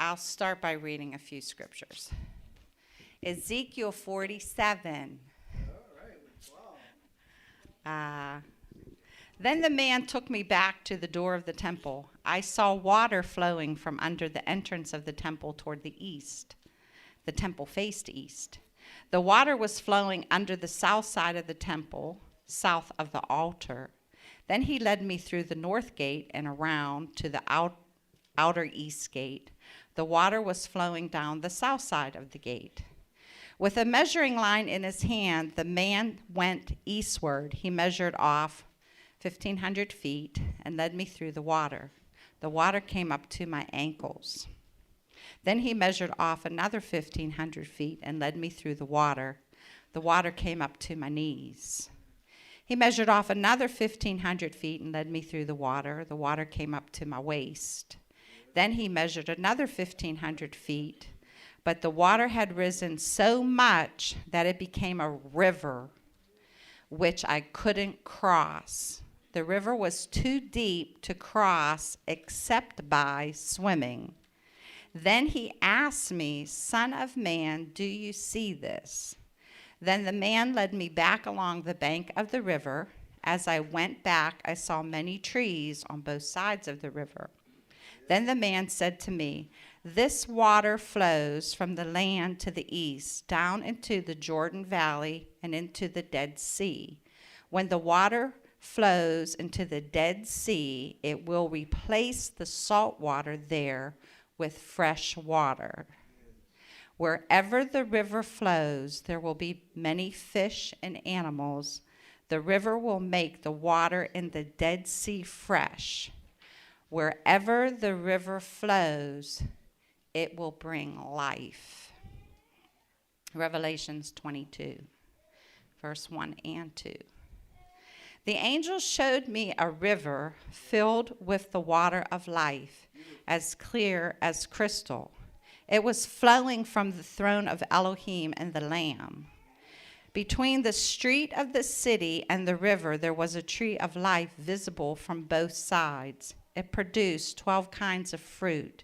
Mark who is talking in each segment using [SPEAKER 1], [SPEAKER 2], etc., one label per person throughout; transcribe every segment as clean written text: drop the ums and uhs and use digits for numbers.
[SPEAKER 1] I'll start by reading a few scriptures. Ezekiel 47. Then the man took me back to the door of the temple. I saw water flowing from under the entrance of the temple toward the east. The temple faced east. The water was flowing under the south side of the temple, south of the altar. Then he led me through the north gate and around to the outer east gate. The water was flowing down the south side of the gate. With a measuring line in his hand, the man went eastward. He measured off 1,500 feet and led me through the water. The water came up to my ankles. Then he measured off another 1,500 feet and led me through the water. The water came up to my knees. He measured off another 1,500 feet and led me through the water. The water came up to my waist. Then he measured another 1,500 feet, but the water had risen so much that it became a river, which I couldn't cross. The river was too deep to cross except by swimming. Then he asked me, "Son of man, do you see this?" Then the man led me back along the bank of the river. As I went back, I saw many trees on both sides of the river. Then the man said to me, "This water flows from the land to the east, down into the Jordan Valley and into the Dead Sea. When the water flows into the Dead Sea, it will replace the salt water there with fresh water. Wherever the river flows, there will be many fish and animals. The river will make the water in the Dead Sea fresh. Wherever the river flows, it will bring life." Revelations 22, verse 1 and 2. The angel showed me a river filled with the water of life, as clear as crystal. It was flowing from the throne of Elohim and the Lamb. Between the street of the city and the river, there was a tree of life visible from both sides. It produced 12 kinds of fruit.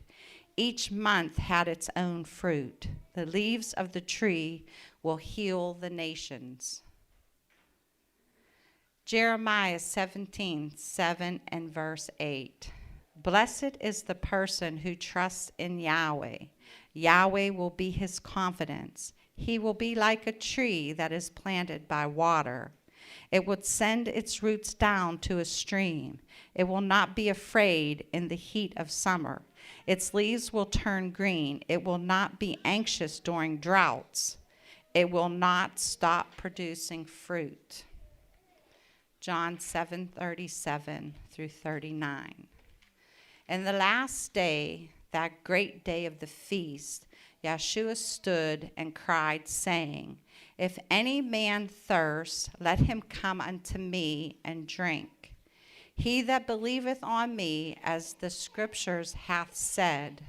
[SPEAKER 1] Each month had its own fruit. The leaves of the tree will heal the nations. Jeremiah 17:7 and verse 8. Blessed is the person who trusts in Yahweh. Yahweh will be his confidence. He will be like a tree that is planted by water. It would send its roots down to a stream. It will not be afraid in the heat of summer. Its leaves will turn green. It will not be anxious during droughts. It will not stop producing fruit. John 7:37 through 39. In the last day, that great day of the feast, Yahshua stood and cried, saying, "If any man thirst, let him come unto me and drink. He that believeth on me, as the scriptures hath said,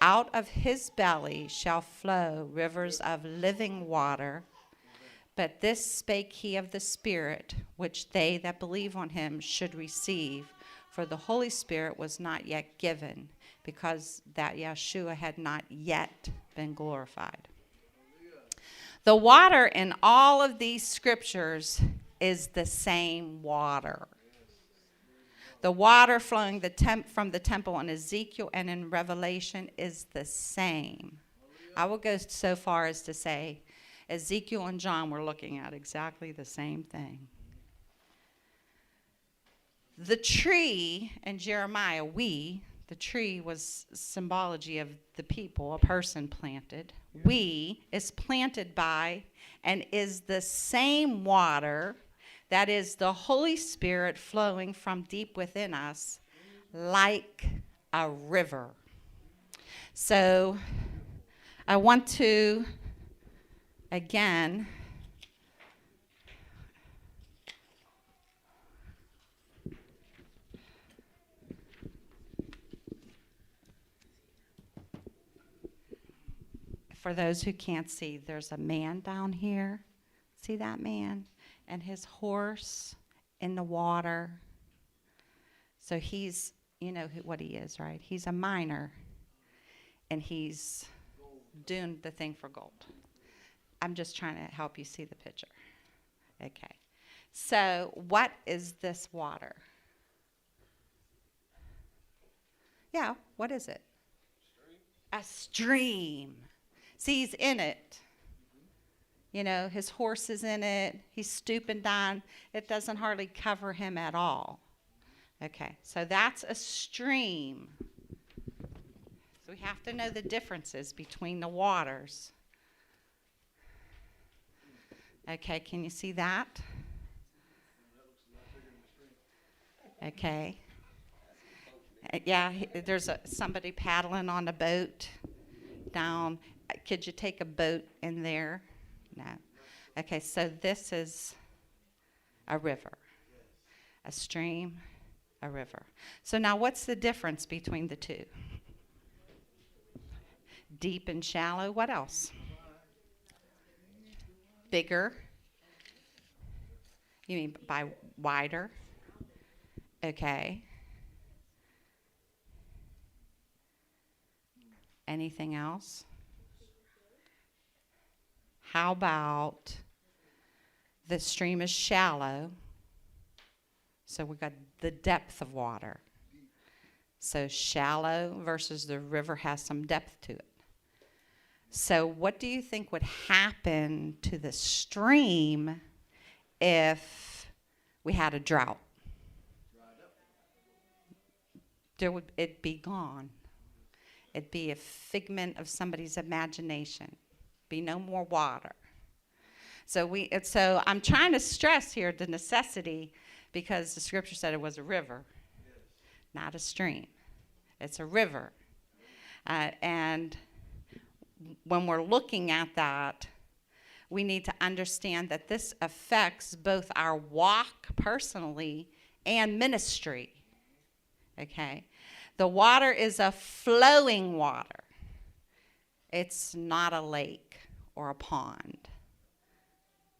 [SPEAKER 1] out of his belly shall flow rivers of living water. But this spake he of the Spirit, which they that believe on him should receive. For the Holy Spirit was not yet given, because that Yahshua had not yet been glorified." The water in all of these scriptures is the same water. The water flowing from the temple in Ezekiel and in Revelation is the same. I will go so far as to say Ezekiel and John were looking at exactly the same thing. The tree in Jeremiah, the tree was symbology of the people, a person planted. Is planted by and is the same water that is the Holy Spirit flowing from deep within us like a river. So I want to, again, for those who can't see, there's a man down here. See that man? And his horse in the water. So he's, you know what he is, right? He's a miner. and he's doing the thing for gold. I'm just trying to help you see the picture. Okay. So what is this water? Yeah, what is it? A stream. See, he's in it. You know, his horse is in it. He's stooping down. It doesn't hardly cover him at all. Okay, so that's a stream. So we have to know the differences between the waters. Okay, can you see that? Okay. Yeah, there's somebody paddling on a boat down. Could you take a boat in there? No. Okay, so this is a river, a stream, a river. So now what's the difference between the two? Deep and shallow. What else? Bigger. You mean by wider? Okay. Anything else? How about the stream is shallow, so we got the depth of water. So shallow versus the river has some depth to it. So what do you think would happen to the stream if we had a drought? It'd be gone. It'd be a figment of somebody's imagination. Be no more water. So I'm trying to stress here the necessity, because the scripture said it was a river, not a stream. It's a river. And when we're looking at that, we need to understand that this affects both our walk personally and ministry. Okay? The water is a flowing water. It's not a lake or a pond.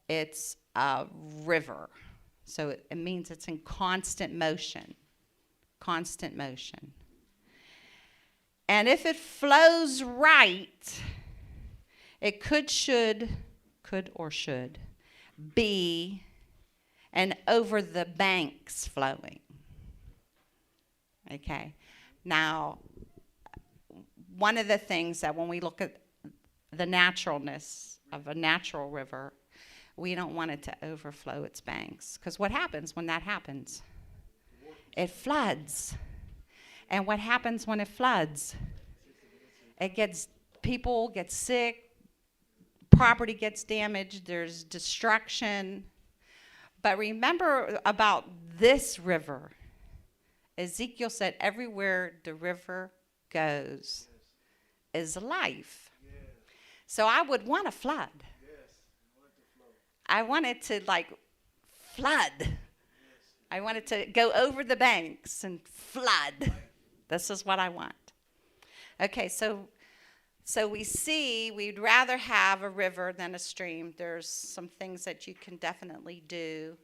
[SPEAKER 1] It's a river. So it means it's in constant motion. Constant motion. And if it flows right, it could or should be an over the banks flowing. Okay. Now, one of the things that when we look at the naturalness of a natural river, we don't want it to overflow its banks. Because what happens when that happens? It floods. And what happens when it floods? People get sick, property gets damaged, there's destruction. But remember about this river. Ezekiel said everywhere the river goes is life. So I would want a flood. I want it to flood. I want it to go over the banks and flood. This is what I want. Okay, so we see we'd rather have a river than a stream. There's some things that you can definitely do.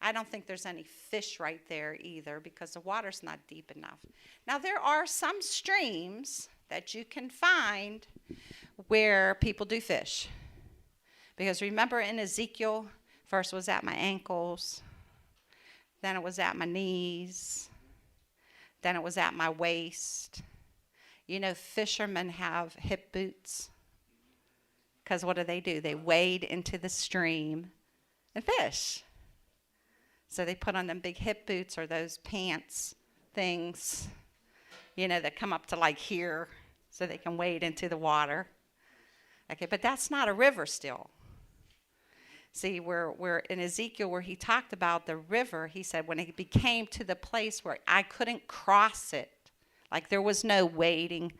[SPEAKER 1] I don't think there's any fish right there either because the water's not deep enough. Now, there are some streams that you can find where people do fish. Because remember in Ezekiel, first was at my ankles, then it was at my knees, then it was at my waist. You know, fishermen have hip boots. Because what do? They wade into the stream and fish. So they put on them big hip boots or those pants things, that come up to here so they can wade into the water. Okay, but that's not a river still. See, we're in Ezekiel where he talked about the river, he said when it became to the place where I couldn't cross it, there was no wading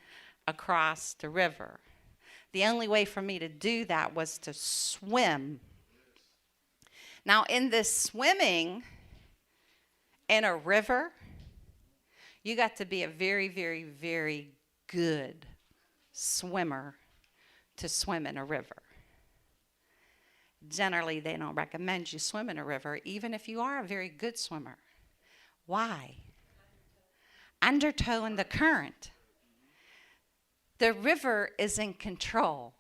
[SPEAKER 1] across the river. The only way for me to do that was to swim. Now, in this swimming in a river, you got to be a very, very, very good swimmer to swim in a river. Generally, they don't recommend you swim in a river, even if you are a very good swimmer. Why? Undertow in the current. The river is in control.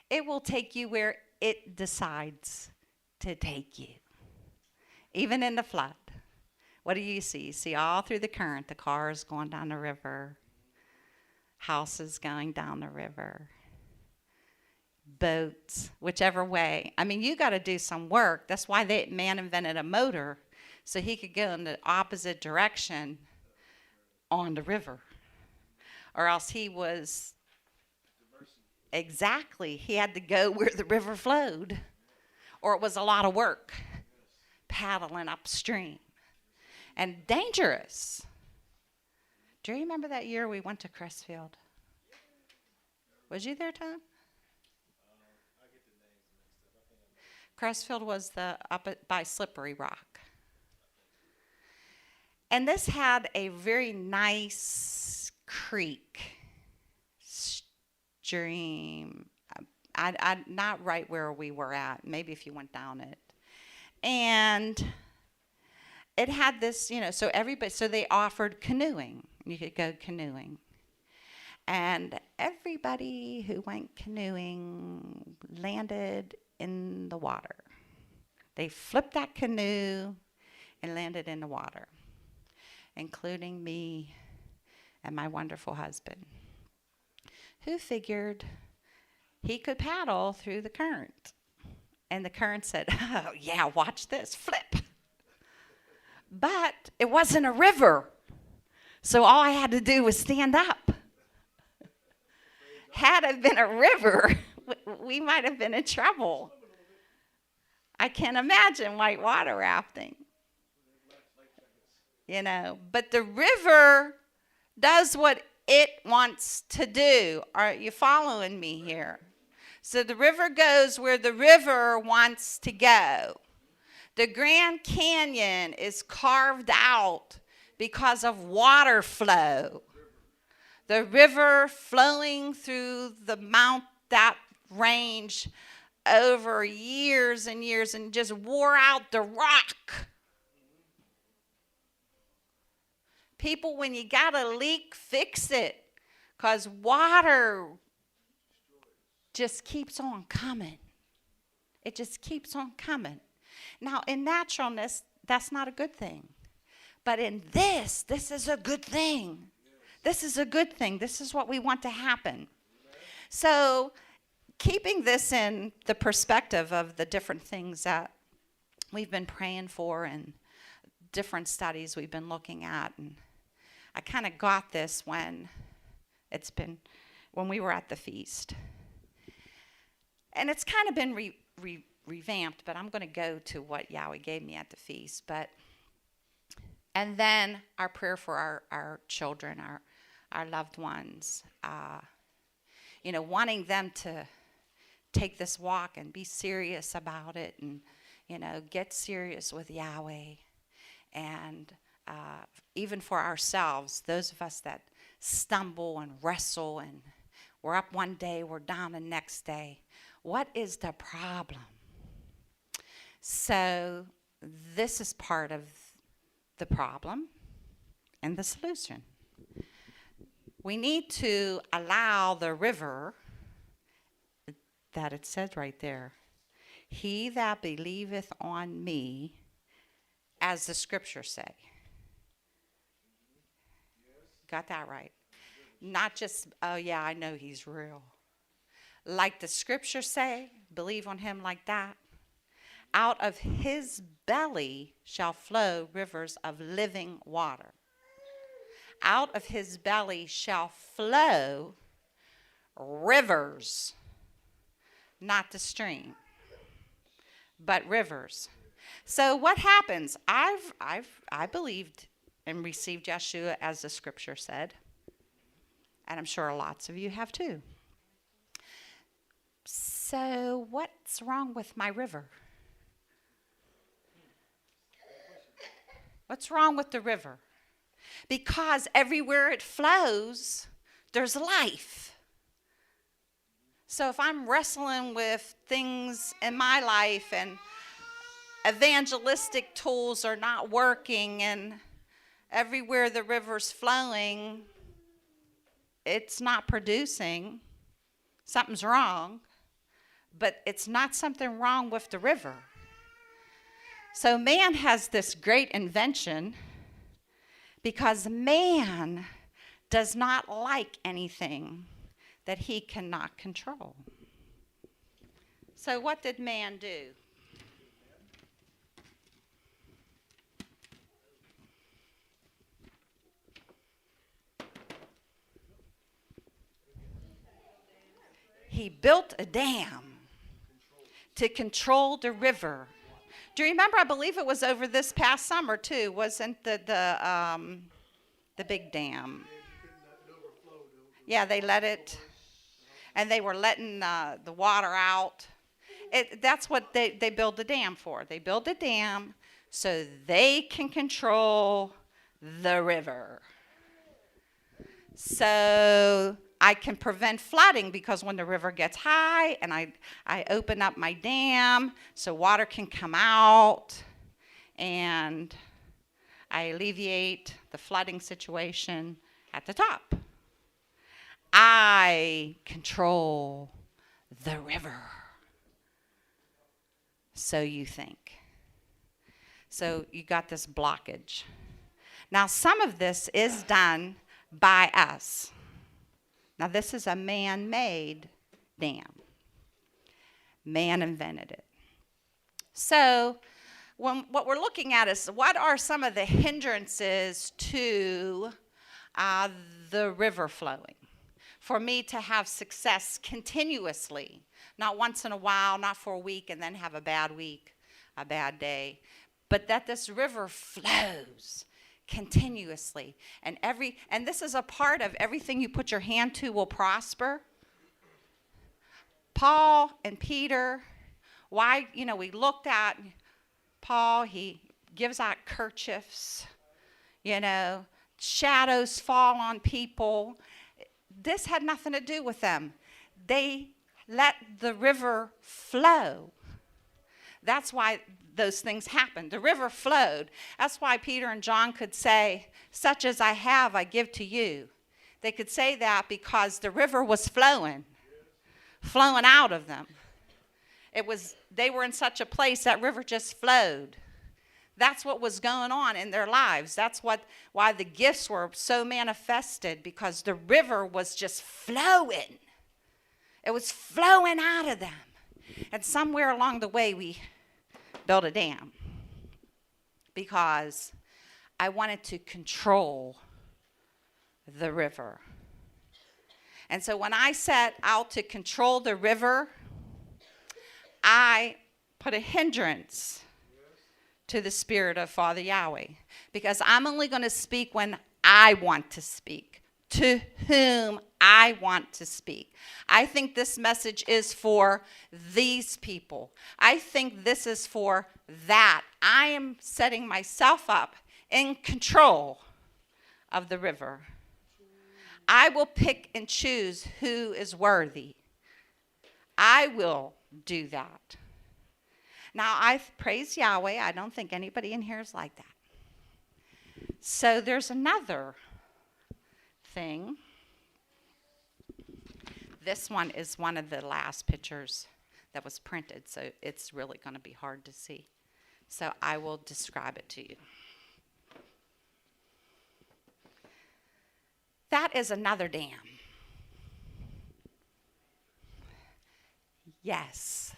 [SPEAKER 1] It will take you where it decides to take you. Even in the flood. What do you see? You see all through the current, the cars going down the river, houses going down the river, boats, whichever way. I mean, you got to do some work. That's why man invented a motor, so he could go in the opposite direction on the river. Or else he was, exactly, he had to go where the river flowed. Or it was a lot of work, paddling upstream. And dangerous. Do you remember that year we went to Crestfield? Was you there, Tom? Crestfield was up by Slippery Rock. And this had a very nice creek, stream, not right where we were at, maybe if you went down it. And it had this, so they offered canoeing. You could go canoeing. And everybody who went canoeing landed in the water. They flipped that canoe and landed in the water, including me and my wonderful husband, who figured he could paddle through the current. And the current said, oh, yeah, watch this, flip. But it wasn't a river, so all I had to do was stand up. Had it been a river, we might have been in trouble. I can't imagine whitewater rafting. But the river does what it wants to do. Are you following me here? So the river goes where the river wants to go. The Grand Canyon is carved out because of water flow. The river flowing through that range over years and years and just wore out the rock. People, when you got a leak, fix it, because water just keeps on coming. It just keeps on coming. Now, in naturalness, that's not a good thing. But in this is a good thing. This is a good thing. This is what we want to happen. So, keeping this in the perspective of the different things that we've been praying for and different studies we've been looking at, and I kind of got this when we were at the feast. And it's kind of been revamped, but I'm going to go to what Yahweh gave me at the feast. And then our prayer for our children, our loved ones, wanting them to take this walk and be serious about it, and get serious with Yahweh. And even for ourselves, those of us that stumble and wrestle, and we're up one day, we're down the next day. What is the problem? So this is part of the problem and the solution. We need to allow the river, that it says right there, he that believeth on me, as the scriptures say. Got that right. Not just, oh yeah, I know he's real. Like the scriptures say, believe on him like that. Out of his belly shall flow rivers of living water. Out of his belly shall flow rivers, not the stream, but rivers. So what happens? I believed and received Yahshua as the scripture said, and I'm sure lots of you have too. So what's wrong with my river? What's wrong with the river? Because everywhere it flows, there's life. So if I'm wrestling with things in my life and evangelistic tools are not working, and everywhere the river's flowing, it's not producing, something's wrong, but it's not something wrong with the river. So man has this great invention because man does not like anything that he cannot control. So what did man do? He built a dam to control the river. Do you remember? I believe it was over this past summer too. Wasn't the big dam? Yeah, they let it, and they were letting the water out. That's what they build the dam for. They build the dam so they can control the river. So I can prevent flooding because when the river gets high and I open up my dam so water can come out and I alleviate the flooding situation at the top. I control the river. So you think. So you got this blockage. Now some of this is done by us. Now this is a man-made dam. Man invented it. So what we're looking at is what are some of the hindrances to the river flowing? For me to have success continuously, not once in a while, not for a week and then have a bad week, a bad day, but that this river flows continuously. And this is a part of everything you put your hand to will prosper. Paul and Peter, why, we looked at Paul, he gives out kerchiefs, shadows fall on people. This had nothing to do with them. They let the river flow. That's why those things happened. The river flowed. That's why Peter and John could say, "Such as I have, I give to you." They could say that because the river was flowing out of them. They were in such a place that river just flowed. That's what was going on in their lives. That's why the gifts were so manifested, because the river was just flowing. It was flowing out of them. And somewhere along the way, we built a dam because I wanted to control the river. And so when I set out to control the river, I put a hindrance to the Spirit of Father Yahweh, because I'm only going to speak when I want to speak, to whom I want to speak. I think this message is for these people. I think this is for that. I am setting myself up in control of the river. I will pick and choose who is worthy. I will do that. Now, I praise Yahweh. I don't think anybody in here is like that. So there's another thing. This one is one of the last pictures that was printed, so it's really going to be hard to see. So I will describe it to you. That is another dam. Yes.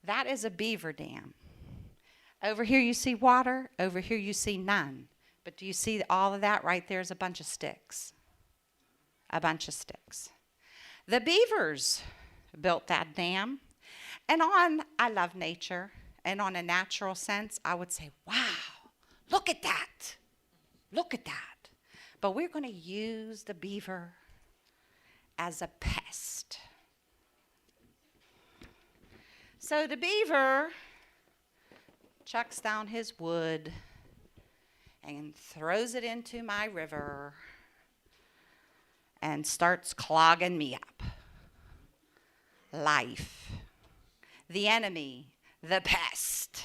[SPEAKER 1] That is a beaver dam. Over here you see water. Over here you see none. But do you see all of that? Right there is a bunch of sticks. A bunch of sticks. The beavers built that dam. And I love nature. And on a natural sense, I would say, wow, look at that. Look at that. But we're going to use the beaver as a pest. So the beaver chucks down his wood and throws it into my river and starts clogging me up. Life, the enemy, the pest,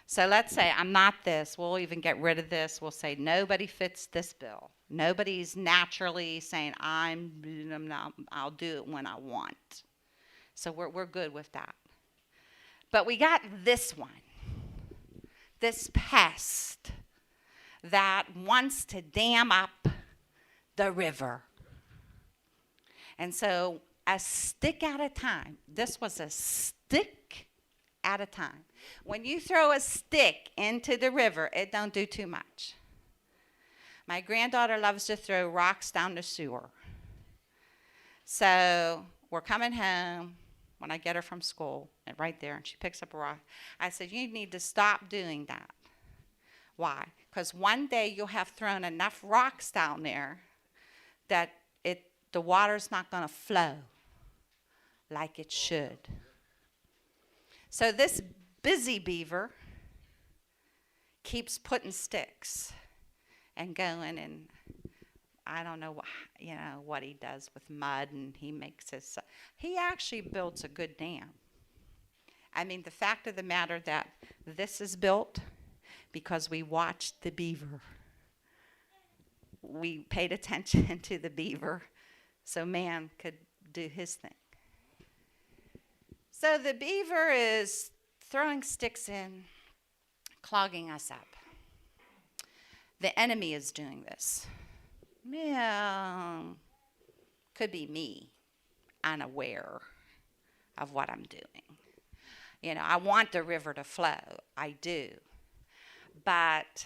[SPEAKER 1] So let's say I'm not this. We'll even get rid of this. We'll say nobody fits this bill. Nobody's naturally saying I'll do it when I want. So we're good with that. But we got this one, this pest that wants to dam up the river. And so a stick at a time. This was a stick at a time. When you throw a stick into the river, it don't do too much. My granddaughter loves to throw rocks down the sewer. So we're coming home when I get her from school, and right there, and she picks up a rock. I said, you need to stop doing that. Why? Because one day you'll have thrown enough rocks down there that the water's not going to flow like it should. So this busy beaver keeps putting sticks and going, and I don't know what he does with mud, and he actually builds a good dam. I mean, the fact of the matter that this is built because we watched the beaver. We paid attention to the beaver so man could do his thing. So the beaver is throwing sticks in, clogging us up. The enemy is doing this. Yeah, could be me, unaware of what I'm doing. I want the river to flow. I do. But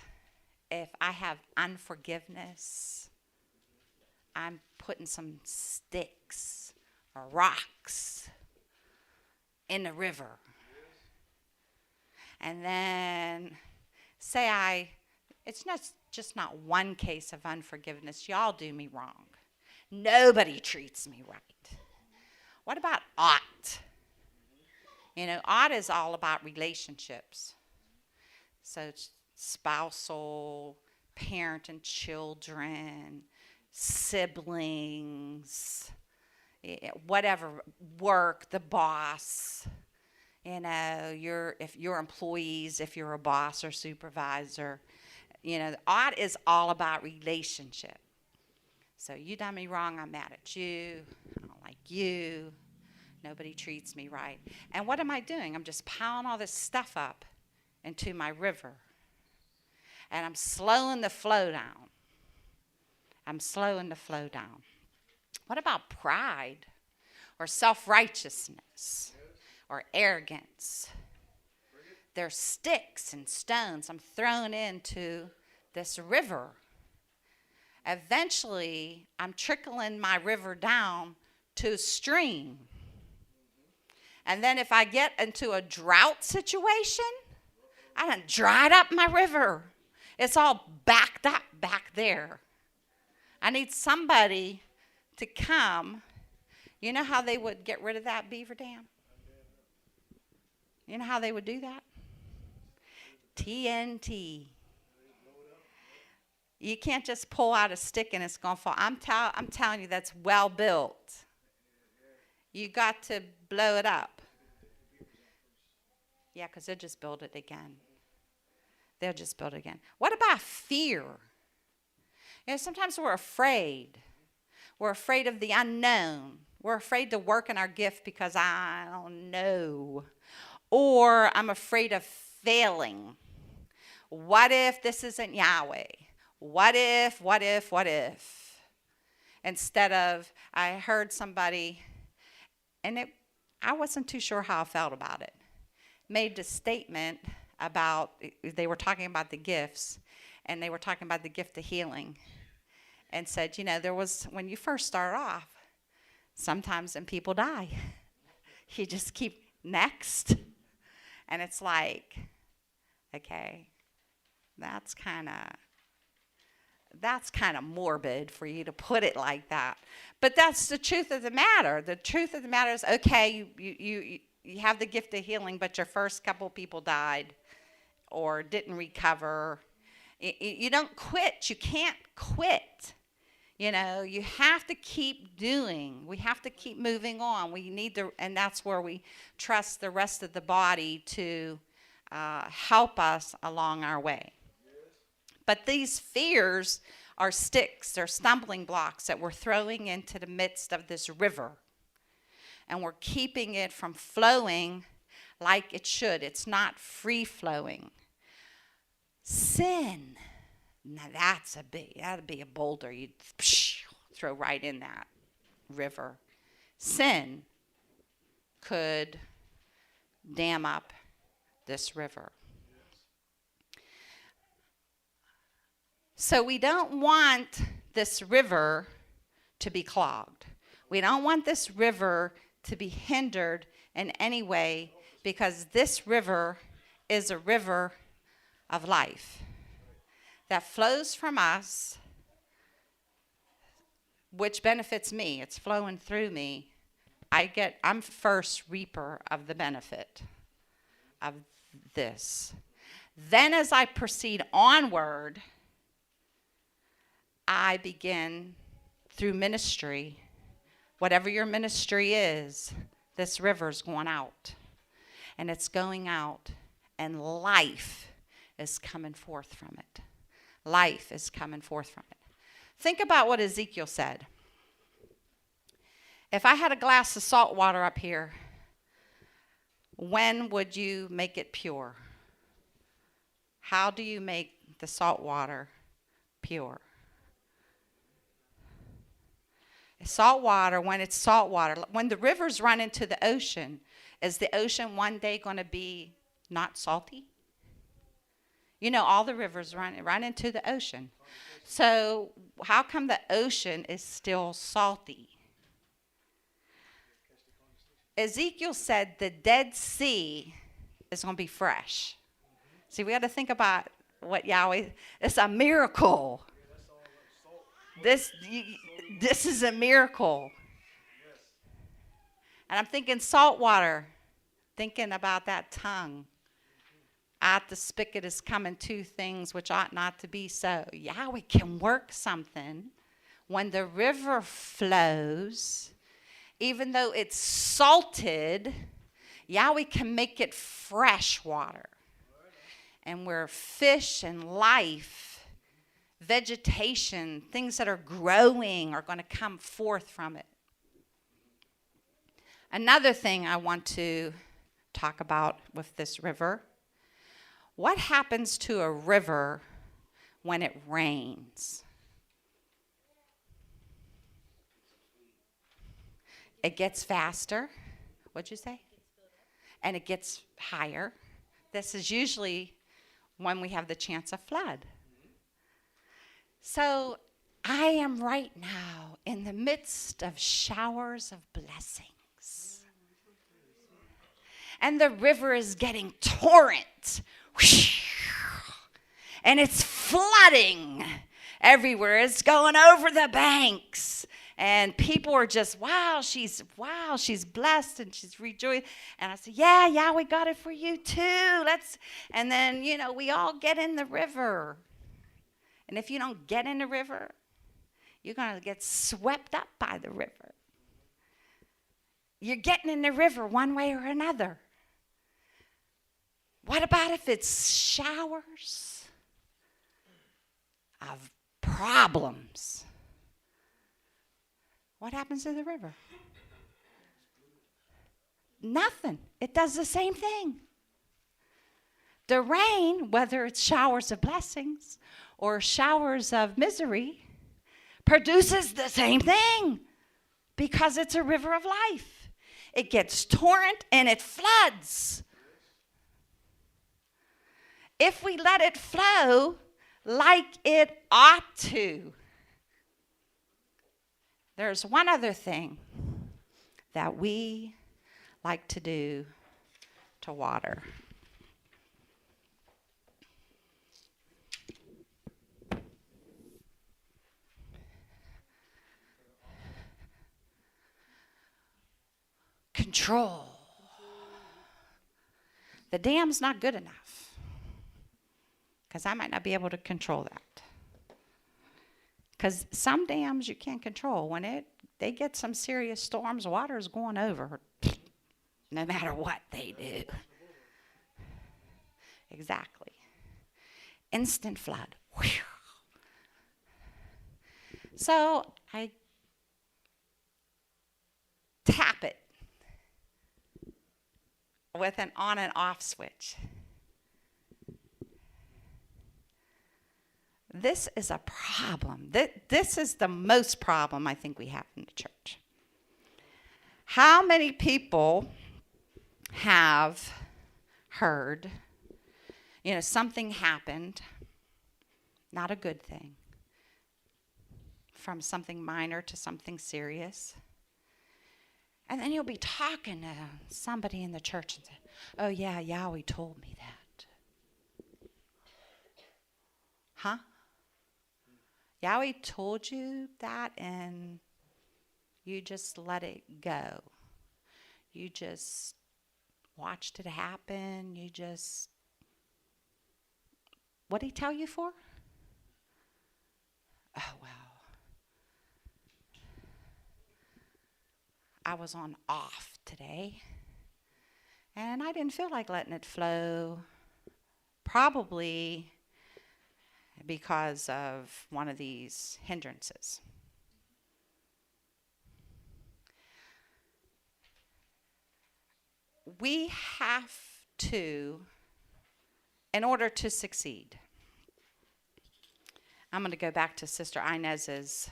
[SPEAKER 1] if I have unforgiveness, I'm putting some sticks or rocks in the river. And then it's just not one case of unforgiveness. Y'all do me wrong. Nobody treats me right. What about ought? Ought is all about relationships. So it's spousal, parent and children, siblings, whatever, work, the boss, if your employees, if you're a boss or supervisor, ought is all about relationship. So you done me wrong, I'm mad at you, I don't like you, nobody treats me right. And what am I doing? I'm just piling all this stuff up into my river. And I'm slowing the flow down. What about pride or self-righteousness or arrogance? There's sticks and stones I'm throwing into this river. Eventually, I'm trickling my river down to a stream. And then if I get into a drought situation, I done dried up my river. It's all backed up back there. I need somebody to come. You know how they would get rid of that beaver dam? You know how they would do that? TNT. You can't just pull out a stick and it's going to fall. I'm telling you, that's well built. You got to blow it up. Yeah, because they'll just build it again. What about fear? Sometimes we're afraid. We're afraid of the unknown. We're afraid to work in our gift because I don't know. Or I'm afraid of failing. What if this isn't Yahweh? What if? Instead of, I heard somebody, and I wasn't too sure how I felt about it, made the statement about, they were talking about the gifts, and they were talking about the gift of healing, and said, there was, when you first start off, sometimes when people die, you just keep next, and it's like, okay, that's kind of morbid for you to put it like that, but that's the truth of the matter. The truth of the matter is, okay, you have the gift of healing, but your first couple people died or didn't recover. You don't quit. You can't quit. You have to keep doing. We have to keep moving on. We need to, and that's where we trust the rest of the body to help us along our way. But these fears are sticks, they're stumbling blocks that we're throwing into the midst of this river. And we're keeping it from flowing like it should. It's not free flowing. Sin. Now that'd be a boulder you'd throw right in that river. Sin could dam up this river. So we don't want this river to be clogged. We don't want this river to be hindered in any way, because this river is a river of life that flows from us, which benefits me. It's flowing through me. I'm first reaper of the benefit of this. Then as I proceed onward, I begin through ministry. Whatever your ministry is, this river's going out. And it's going out, and life is coming forth from it. Life is coming forth from it. Think about what Ezekiel said. If I had a glass of salt water up here, when would you make it pure? How do you make the salt water pure? Salt water, when it's salt water, when the rivers run into the ocean, is the ocean one day going to be not salty? You know, all the rivers run into the ocean. So how come the ocean is still salty? Ezekiel said the Dead Sea is going to be fresh. See, we got to think about what Yahweh, it's a miracle. This is a miracle. And I'm thinking salt water, thinking about that tongue. Out the spigot is coming two things which ought not to be so. Yahweh can work something when the river flows. Even though it's salted, Yahweh can make it fresh water. And where fish and life, vegetation, things that are growing are going to come forth from it. Another thing I want to talk about with this river. What happens to a river when it rains? It gets faster. What'd you say? And it gets higher. This is usually when we have the chance of flood. So I am right now in the midst of showers of blessings. And the river is getting torrent. And it's flooding everywhere. It's going over the banks. And people are just, wow, she's blessed and she's rejoiced. And I said, yeah, we got it for you too. And then, we all get in the river. And if you don't get in the river, you're going to get swept up by the river. You're getting in the river one way or another. What about if it's showers of problems? What happens to the river? Nothing. It does the same thing. The rain, whether it's showers of blessings or showers of misery, produces the same thing because it's a river of life. It gets torrent and it floods. If we let it flow like it ought to. There's one other thing that we like to do to water. Control. The dam's not good enough because I might not be able to control that. Because some dams you can't control. When they get some serious storms, water is going over no matter what they do. Exactly. Instant flood. Whew. So I tap it with an on and off switch. This is a problem. This is the most problem I think we have in the church. How many people have heard, something happened, not a good thing, from something minor to something serious, and then you'll be talking to somebody in the church and say, oh yeah, Yahweh told me that. Huh? Yahweh told you that and you just let it go. You just watched it happen. What did he tell you for? Oh, well. I was on off today. And I didn't feel like letting it flow. Probably because of one of these hindrances. We have to, in order to succeed, I'm going to go back to Sister Inez's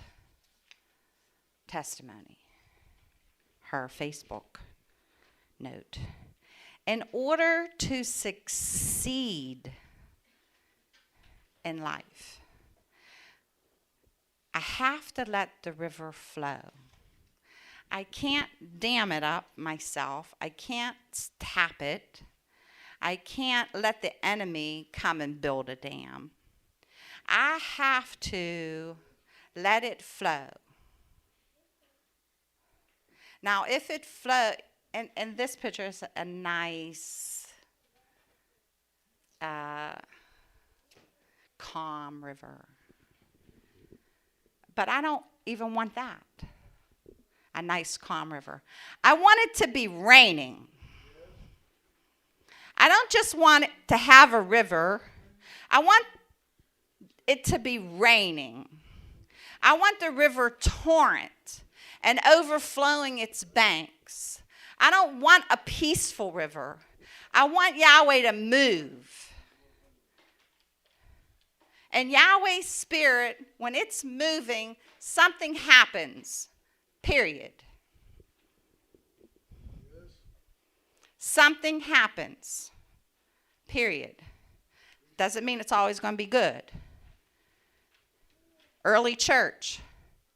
[SPEAKER 1] testimony, her Facebook note. In order to succeed in life, I have to let the river flow. I can't dam it up myself. I can't tap it. I can't let the enemy come and build a dam. I have to let it flow. Now, if it flows, and this picture is a nice, calm river. But I don't even want that. A nice, calm river. I want it to be raining. I don't just want it to have a river. I want it to be raining. I want the river torrent and overflowing its banks. I don't want a peaceful river. I want Yahweh to move. And Yahweh's Spirit, when it's moving, something happens. Period. Something happens. Period. Doesn't mean it's always going to be good. Early church,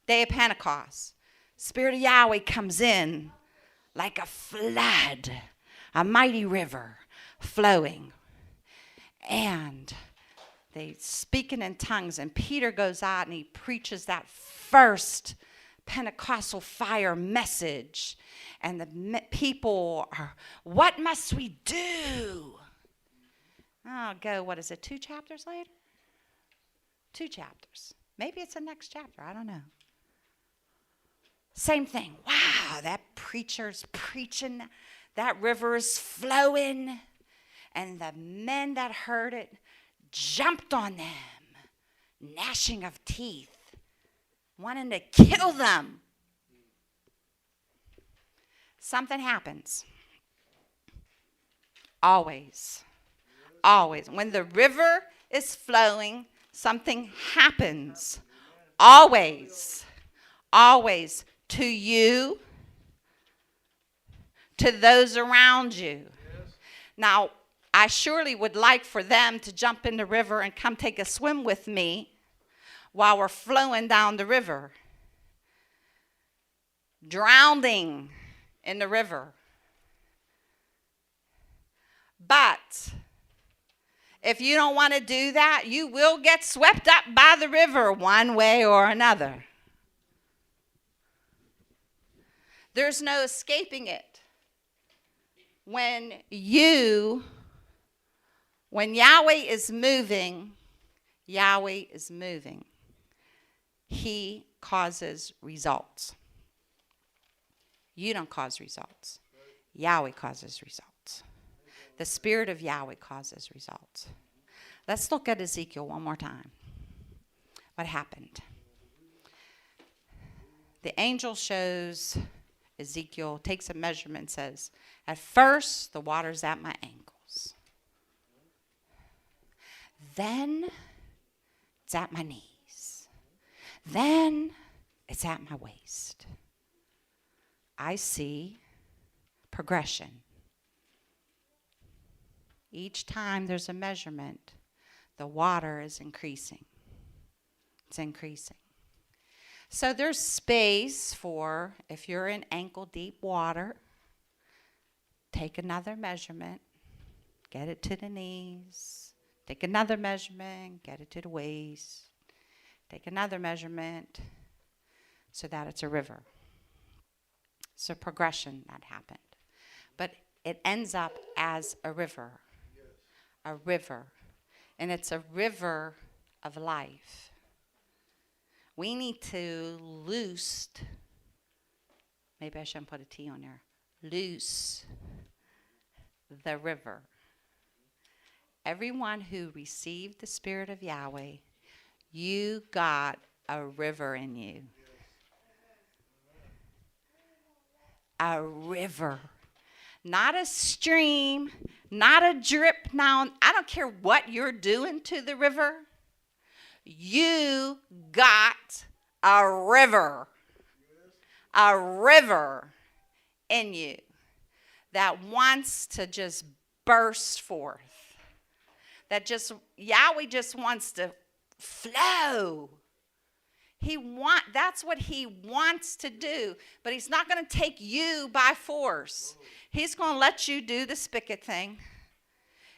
[SPEAKER 1] day of Pentecost, Spirit of Yahweh comes in like a flood, a mighty river flowing. And they speaking in tongues, and Peter goes out and he preaches that first Pentecostal fire message. And the people are, what must we do? Oh, go, what is it, 2 chapters later? 2 chapters. Maybe it's the next chapter, I don't know. Same thing. Wow, that preacher's preaching, that river's flowing. And the men that heard it jumped on them, gnashing of teeth, wanting to kill them. Something happens. Always. Always. When the river is flowing, something happens. Always. Always. To you, to those around you. Now, I surely would like for them to jump in the river and come take a swim with me while we're flowing down the river. Drowning in the river. But if you don't want to do that, you will get swept up by the river one way or another. There's no escaping it. When Yahweh is moving, Yahweh is moving. He causes results. You don't cause results. Yahweh causes results. The Spirit of Yahweh causes results. Let's look at Ezekiel one more time. What happened? The angel shows Ezekiel, takes a measurement, says, at first the water's at my ankles. Then it's at my knees. Then it's at my waist. I see progression. Each time there's a measurement, the water is increasing. It's increasing. So there's space for, if you're in ankle deep water, take another measurement, get it to the knees. Take another measurement, get it to the waist. Take another measurement so that it's a river. It's a progression that happened. But it ends up as a river. A river. And it's a river of life. We need to loose, maybe I shouldn't put a T on there, loose the river. Everyone who received the Spirit of Yahweh, you got a river in you. A river. Not a stream, not a drip. Now, I don't care what you're doing to the river. You got a river in you that wants to just burst forth. Yahweh just wants to flow. That's what he wants to do, but he's not going to take you by force. He's going to let you do the spigot thing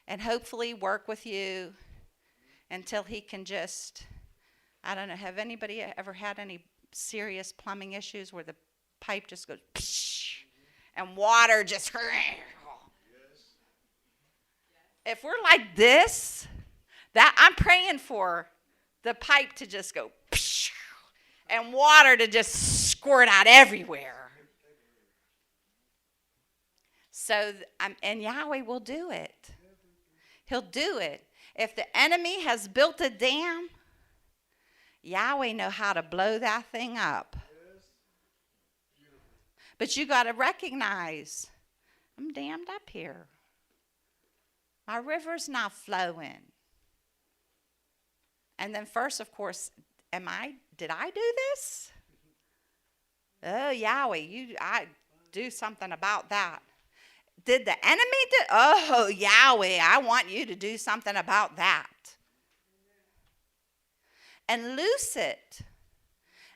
[SPEAKER 1] and hopefully work with you until he can just, I don't know, have anybody ever had any serious plumbing issues where the pipe just goes psh, and water just, if we're like this, that I'm praying for the pipe to just go psh, and water to just squirt out everywhere. So, and Yahweh will do it. He'll do it. If the enemy has built a dam, Yahweh know how to blow that thing up. But you got to recognize, I'm dammed up here. My river's not flowing. And then first, of course, did I do this? Oh, Yahweh, I do something about that. Did the enemy do? Oh, Yahweh, I want you to do something about that. And loose it.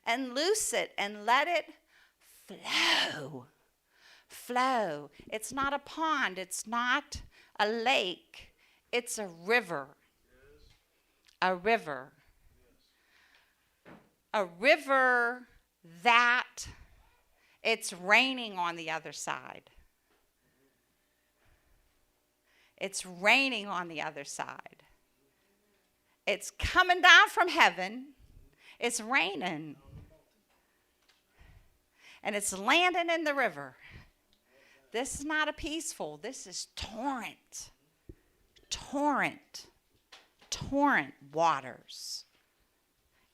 [SPEAKER 1] And loose it and let it flow. Flow. It's not a pond. It's not a lake. It's a river. A river. A river that it's raining on the other side. It's raining on the other side. It's coming down from heaven. It's raining. And it's landing in the river. This is not a peaceful. This is torrent. Torrent. Torrent waters.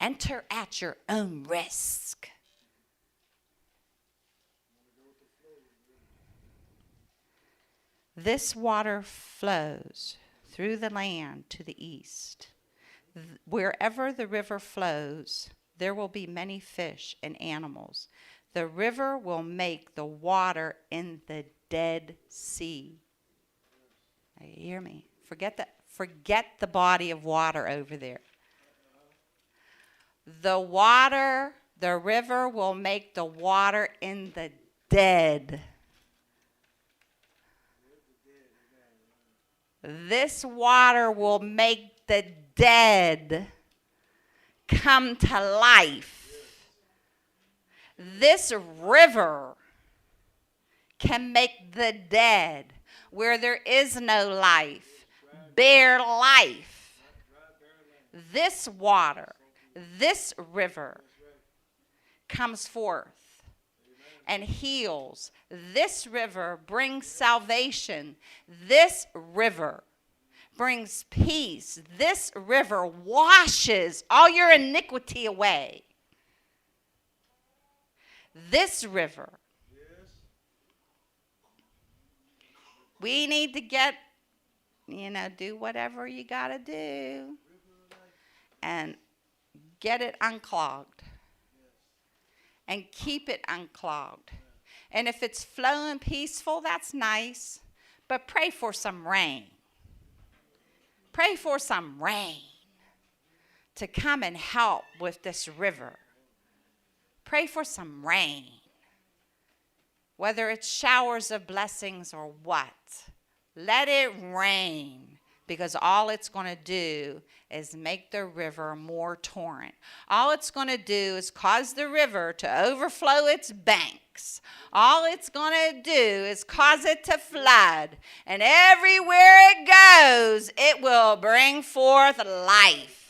[SPEAKER 1] Enter at your own risk. This water flows through the land to the east. Wherever the river flows, there will be many fish and animals. The river will make the water in the Dead Sea. Now, you hear me? Forget the body of water over there. The river will make the water in the dead. This water will make the dead come to life. This river can make the dead, where there is no life, bear life. This water, this river comes forth. and heals. This river brings salvation. This river brings peace. This river washes all your iniquity away. This river. We need to get, do whatever you got to do and get it unclogged and keep it unclogged. And if it's flowing peaceful, that's nice, but pray for some rain. Pray for some rain to come and help with this river. Pray for some rain. Whether it's showers of blessings or what, let it rain, because all it's going to do is make the river more torrent. All it's going to do is cause the river to overflow its banks. All it's going to do is cause it to flood. And everywhere it goes, it will bring forth life.